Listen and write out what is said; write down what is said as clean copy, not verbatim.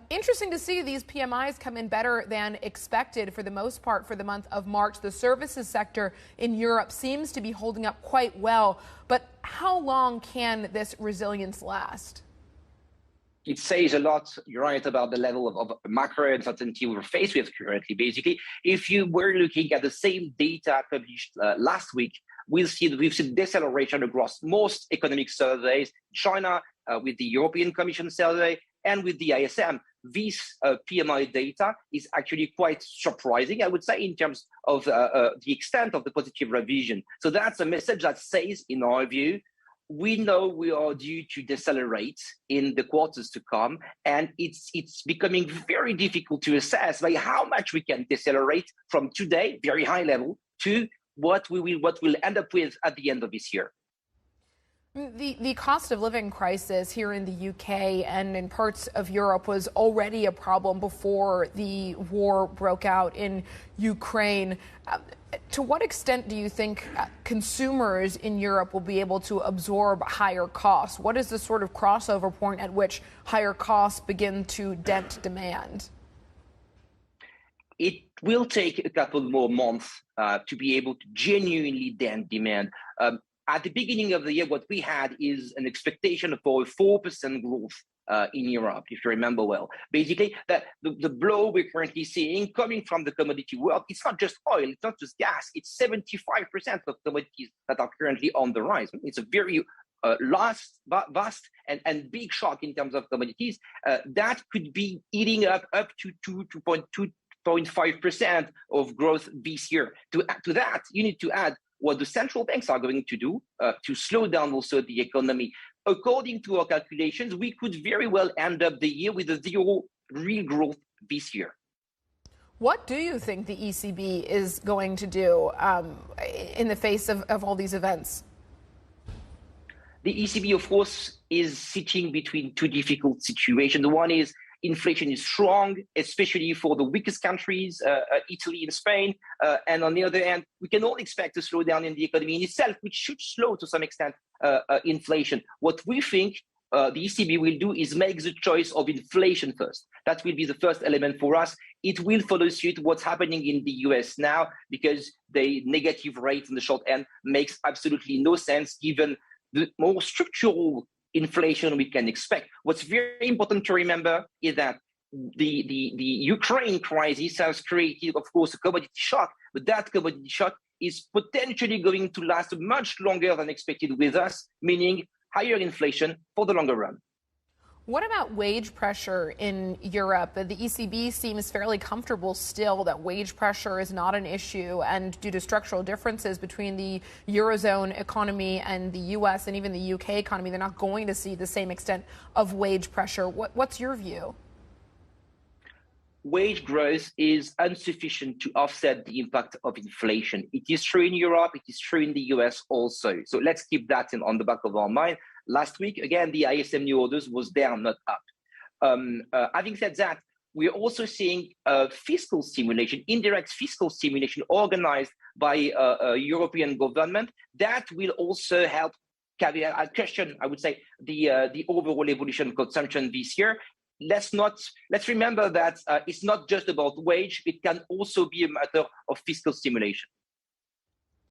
Interesting to see these PMIs come in better than expected for the most part for the month of March. The services sector in Europe seems to be holding up quite well. But how long can this resilience last? It says a lot, you're right, about the level of macro uncertainty we're faced with currently. Basically, if you were looking at the same data published last week, we've seen deceleration across most economic surveys. China, with the European Commission survey, and with the ISM, this PMI data is actually quite surprising, I would say, in terms of the extent of the positive revision. So that's a message that says, in our view, we know we are due to decelerate in the quarters to come, and it's becoming very difficult to assess by how much we can decelerate from today, very high level, to what we'll end up with at the end of this year. The cost of living crisis here in the UK and in parts of Europe was already a problem before the war broke out in Ukraine. To what extent do you think consumers in Europe will be able to absorb higher costs? What is the sort of crossover point at which higher costs begin to dent demand? It will take a couple more months to be able to genuinely dent demand. At the beginning of the year, what we had is an expectation for a 4% growth in Europe, if you remember well. Basically, that the blow we're currently seeing coming from the commodity world, it's not just oil, it's not just gas, it's 75% of commodities that are currently on the rise. It's a very vast and big shock in terms of commodities. That could be eating up to 2.5% of growth this year. To that, you need to add what the central banks are going to do to slow down also the economy. According to our calculations, we could very well end up the year with a zero real growth this year. What do you think the ECB is going to do in the face of all these events? The ECB, of course, is sitting between two difficult situations. One is inflation is strong, especially for the weakest countries, Italy and Spain. And on the other hand, we can all expect a slowdown in the economy in itself, which should slow to some extent inflation. What we think the ECB will do is make the choice of inflation first. That will be the first element for us. It will follow suit what's happening in the US now, because the negative rate in the short end makes absolutely no sense given the more structural inflation we can expect. What's very important to remember is that the Ukraine crisis has created, of course, a commodity shock, but that commodity shock is potentially going to last much longer than expected with us, meaning higher inflation for the longer run. What about wage pressure in Europe? The ECB seems fairly comfortable still that wage pressure is not an issue, and due to structural differences between the Eurozone economy and the US and even the UK economy, they're not going to see the same extent of wage pressure. What's your view? Wage growth is insufficient to offset the impact of inflation. It is true in Europe, it is true in the US also. So let's keep that on the back of our mind. Last week, again, the ISM new orders was down, not up. Having said that, we're also seeing fiscal stimulation, indirect fiscal stimulation organized by a European government that will also help question, I would say, the overall evolution of consumption this year. Let's remember that it's not just about wage, it can also be a matter of fiscal stimulation.